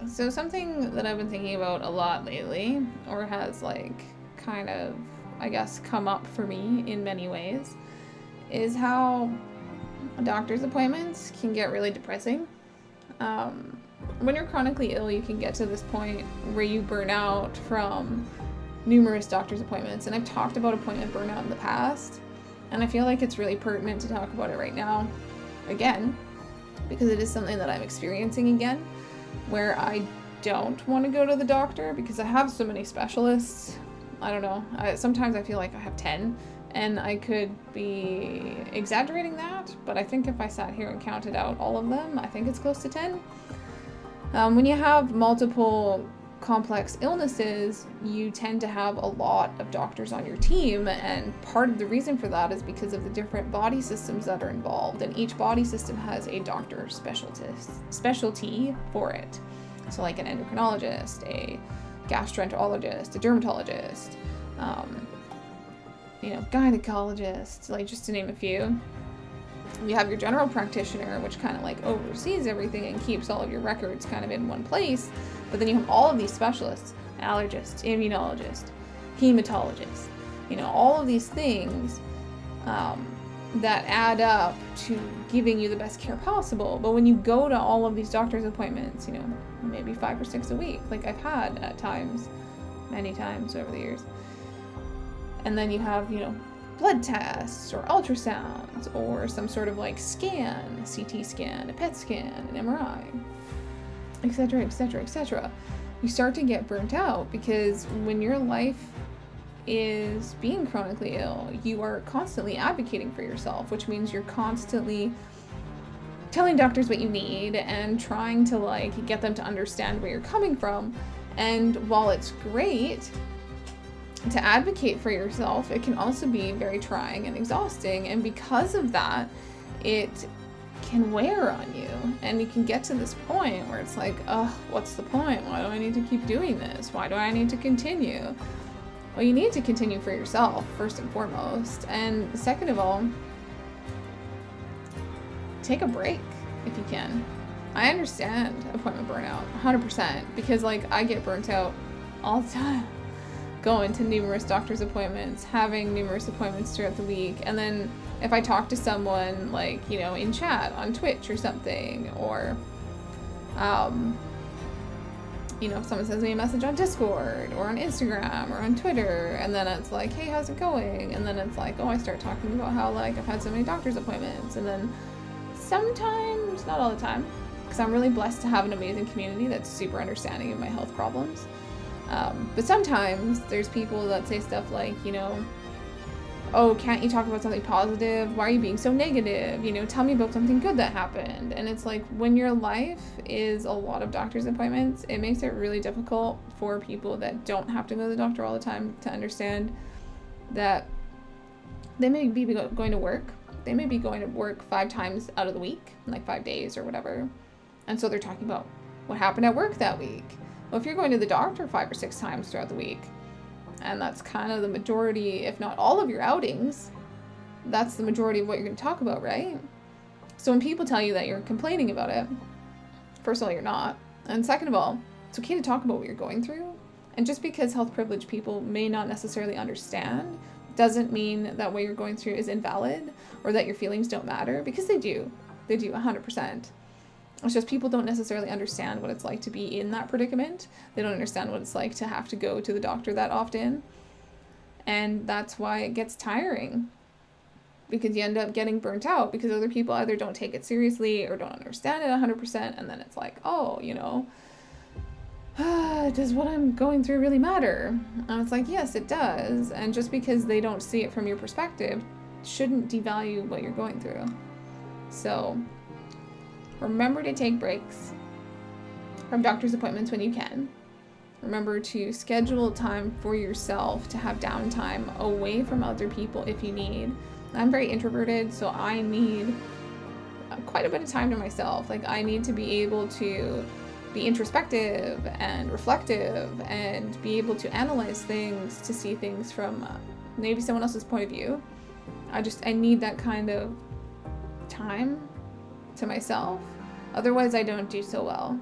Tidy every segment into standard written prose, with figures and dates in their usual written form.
So something that I've been thinking about a lot lately, or has like kind of, I guess, come up for me in many ways, is how doctor's appointments can get really depressing. Um, when you're chronically ill, you can get to this point where you burn out from numerous doctor's appointments. And I've talked about appointment burnout in the past, and I feel like it's really pertinent to talk about it right now again, because it is something that I'm experiencing again, where I don't want to go to the doctor because I have so many specialists. I don't know. Sometimes I feel like I have 10, and I could be exaggerating that, but I think if I sat here and counted out all of them, I think it's close to 10. When you have multiple complex illnesses, you tend to have a lot of doctors on your team, and part of the reason for that is because of the different body systems that are involved, and each body system has a doctor specialty for it. So like an endocrinologist, a gastroenterologist, a dermatologist, gynecologist, like just to name a few. You have your general practitioner, which kind of like oversees everything and keeps all of your records kind of in one place. But then you have all of these specialists, allergists, immunologists, hematologists, all of these things that add up to giving you the best care possible. But when you go to all of these doctor's appointments, maybe 5 or 6 a week, like I've had at times, many times over the years. And then you have, blood tests or ultrasounds or some sort of like scan, a CT scan, a PET scan, an MRI, etc., etc., etc. You start to get burnt out because when your life is being chronically ill, you are constantly advocating for yourself, which means you're constantly telling doctors what you need and trying to like get them to understand where you're coming from. And while it's great to advocate for yourself, it can also be very trying and exhausting, and because of that, it can wear on you, and you can get to this point where it's like, what's the point? Why do I need to keep doing this? Why do I need to continue? Well, you need to continue for yourself, first and foremost, and second of all, take a break if you can. I understand appointment burnout 100%, because like I get burnt out all the time, going to numerous doctor's appointments, having numerous appointments throughout the week, and then if I talk to someone like, in chat on Twitch or something, or if someone sends me a message on Discord or on Instagram or on Twitter, and then it's like, hey, how's it going? And then it's like, I start talking about how like I've had so many doctor's appointments, and then sometimes, not all the time, because I'm really blessed to have an amazing community that's super understanding of my health problems. But sometimes there's people that say stuff like, can't you talk about something positive? Why are you being so negative? Tell me about something good that happened. And it's like, when your life is a lot of doctor's appointments, it makes it really difficult for people that don't have to go to the doctor all the time to understand that they may be going to work. They may be going to work 5 times out of the week, like 5 days or whatever. And so they're talking about what happened at work that week. Well, if you're going to the doctor 5 or 6 times throughout the week, and that's kind of the majority, if not all of your outings, that's the majority of what you're going to talk about, right? So when people tell you that you're complaining about it, first of all, you're not. And second of all, it's okay to talk about what you're going through. And just because health privileged people may not necessarily understand, doesn't mean that what you're going through is invalid or that your feelings don't matter, because they do. They do 100%. It's just people don't necessarily understand what it's like to be in that predicament. They don't understand what it's like to have to go to the doctor that often. And that's why it gets tiring, because you end up getting burnt out because other people either don't take it seriously or don't understand it 100%. And then it's like, does what I'm going through really matter? And it's like, yes, it does. And just because they don't see it from your perspective shouldn't devalue what you're going through. So remember to take breaks from doctor's appointments when you can. Remember to schedule time for yourself to have downtime away from other people if you need. I'm very introverted, so I need quite a bit of time to myself. Like, I need to be able to be introspective and reflective and be able to analyze things, to see things from maybe someone else's point of view. I need that kind of time to myself. Otherwise, I don't do so well.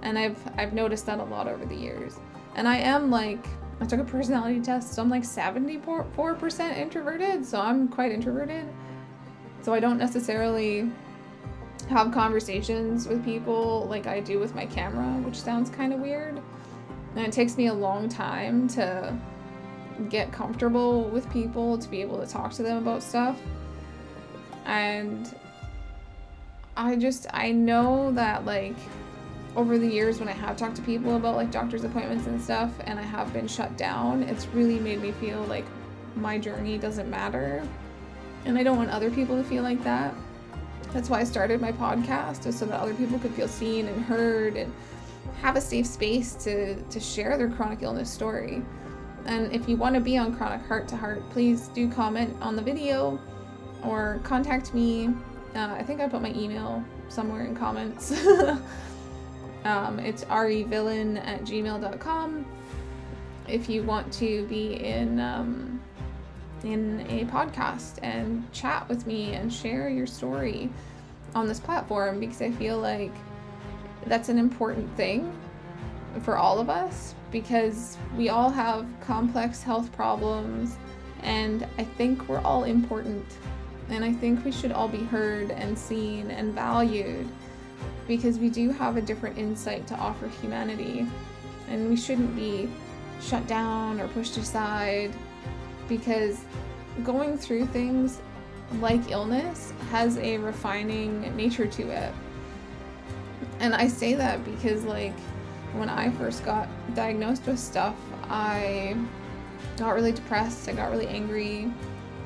And I've noticed that a lot over the years. And I am like, I took a personality test, so I'm like 74% introverted, so I'm quite introverted. So I don't necessarily have conversations with people like I do with my camera, which sounds kind of weird. And it takes me a long time to get comfortable with people, to be able to talk to them about stuff. And I know that like over the years when I have talked to people about like doctor's appointments and stuff and I have been shut down, it's really made me feel like my journey doesn't matter. And I don't want other people to feel like that. That's why I started my podcast, is so that other people could feel seen and heard and have a safe space to share their chronic illness story. And if you want to be on Chronic Heart to Heart, please do comment on the video or contact me. I think I put my email somewhere in comments. It's revillain@gmail.com if you want to be in a podcast and chat with me and share your story on this platform, because I feel like that's an important thing for all of us, because we all have complex health problems, and I think we're all important, and I think we should all be heard and seen and valued, because we do have a different insight to offer humanity, and we shouldn't be shut down or pushed aside, because going through things like illness has a refining nature to it. And I say that because like when I first got diagnosed with stuff, I got really depressed, I got really angry,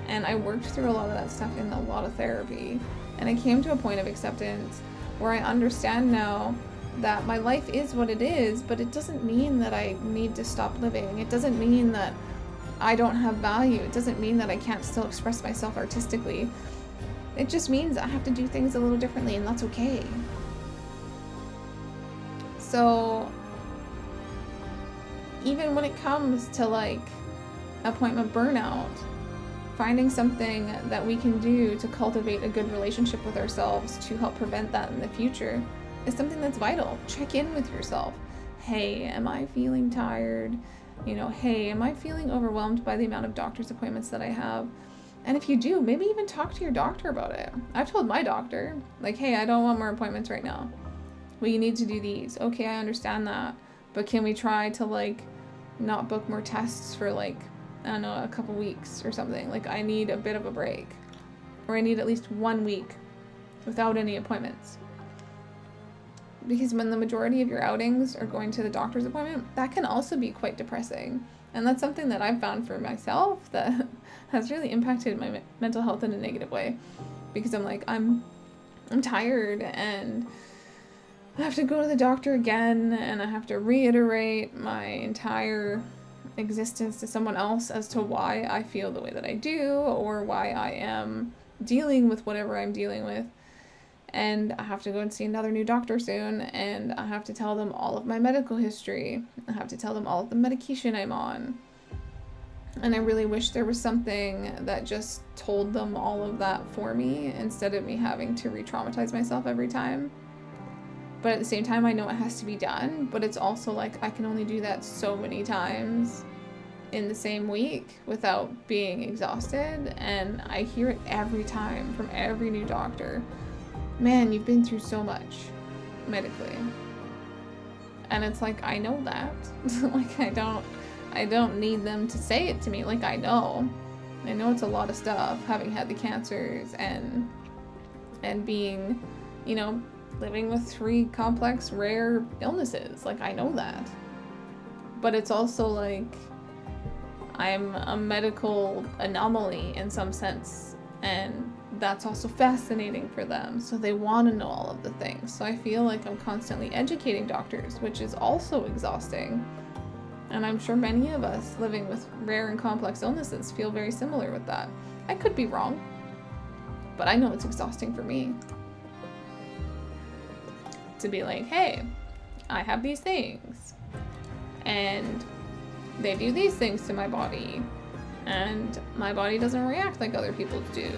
and I worked through a lot of that stuff in a lot of therapy. And I came to a point of acceptance where I understand now that my life is what it is, but it doesn't mean that I need to stop living. It doesn't mean that I don't have value. It doesn't mean that I can't still express myself artistically. It just means I have to do things a little differently, and that's okay. So even when it comes to like appointment burnout, finding something that we can do to cultivate a good relationship with ourselves to help prevent that in the future is something that's vital. Check in with yourself. Hey, am I feeling tired? Hey, am I feeling overwhelmed by the amount of doctor's appointments that I have? And if you do, maybe even talk to your doctor about it. I've told my doctor, like, hey, I don't want more appointments right now. Well, you need to do these. Okay, I understand that. But can we try to, like, not book more tests for, like, I don't know, a couple weeks or something? Like, I need a bit of a break. Or I need at least 1 week without any appointments. Because when the majority of your outings are going to the doctor's appointment, that can also be quite depressing. And that's something that I've found for myself that has really impacted my mental health in a negative way. Because I'm like, I'm tired, and I have to go to the doctor again, and I have to reiterate my entire existence to someone else as to why I feel the way that I do, or why I am dealing with whatever I'm dealing with. And I have to go and see another new doctor soon, and I have to tell them all of my medical history. I have to tell them all of the medication I'm on. And I really wish there was something that just told them all of that for me, instead of me having to re-traumatize myself every time. But at the same time, I know it has to be done, but it's also like I can only do that so many times in the same week without being exhausted. And I hear it every time from every new doctor. Man, you've been through so much medically. And it's like, I know that. Like, I don't need them to say it to me. Like, I know it's a lot of stuff, having had the cancers and being, living with 3 complex, rare illnesses. Like, I know that. But it's also like, I'm a medical anomaly in some sense. And that's also fascinating for them. So they want to know all of the things. So I feel like I'm constantly educating doctors, which is also exhausting. And I'm sure many of us living with rare and complex illnesses feel very similar with that. I could be wrong, but I know it's exhausting for me to be like, hey, I have these things, and they do these things to my body, and my body doesn't react like other people's do.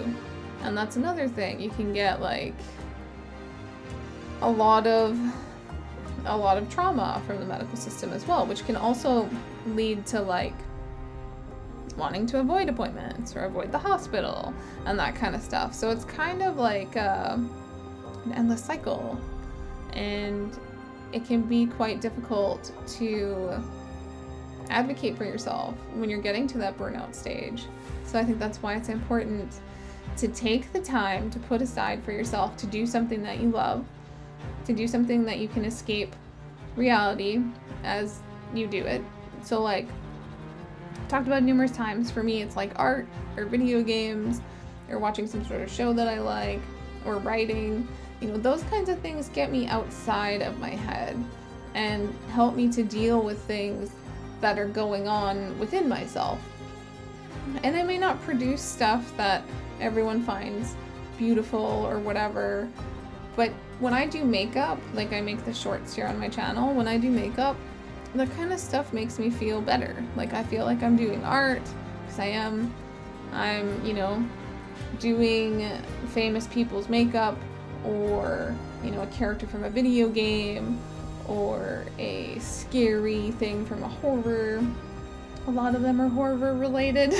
And that's another thing. You can get like a lot of a lot of trauma from the medical system as well, which can also lead to like wanting to avoid appointments or avoid the hospital and that kind of stuff. So it's kind of like an endless cycle, and it can be quite difficult to advocate for yourself when you're getting to that burnout stage. So I think that's why it's important to take the time to put aside for yourself to do something that you love, to do something that you can escape reality as you do it. So like talked about numerous times, for me it's like art or video games or watching some sort of show that I like or writing. You know, those kinds of things get me outside of my head and help me to deal with things that are going on within myself. And I may not produce stuff that everyone finds beautiful or whatever, but when I do makeup, like I make the shorts here on my channel, when I do makeup, that kind of stuff makes me feel better. Like I feel like I'm doing art, because I'm, you know, doing famous people's makeup, or, you know, a character from a video game, or a scary thing from a horror. A lot of them are horror related.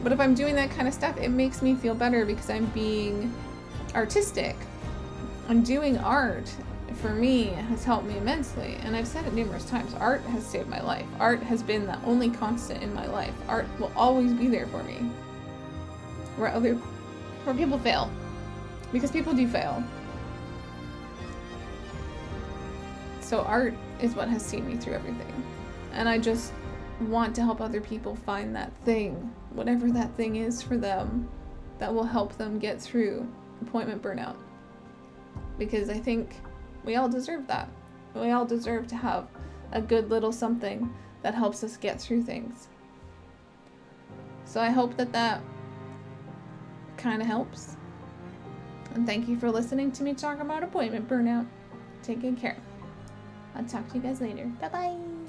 But if I'm doing that kind of stuff, it makes me feel better because I'm being artistic. I'm doing art, for me, has helped me immensely. And I've said it numerous times, art has saved my life. Art has been the only constant in my life. Art will always be there for me. Where people fail. Because people do fail. So art is what has seen me through everything. And I just want to help other people find that thing, whatever that thing is for them, that will help them get through appointment burnout. Because I think we all deserve that. We all deserve to have a good little something that helps us get through things. So I hope that kind of helps. And thank you for listening to me talk about appointment burnout. Take good care. I'll talk to you guys later. Bye-bye.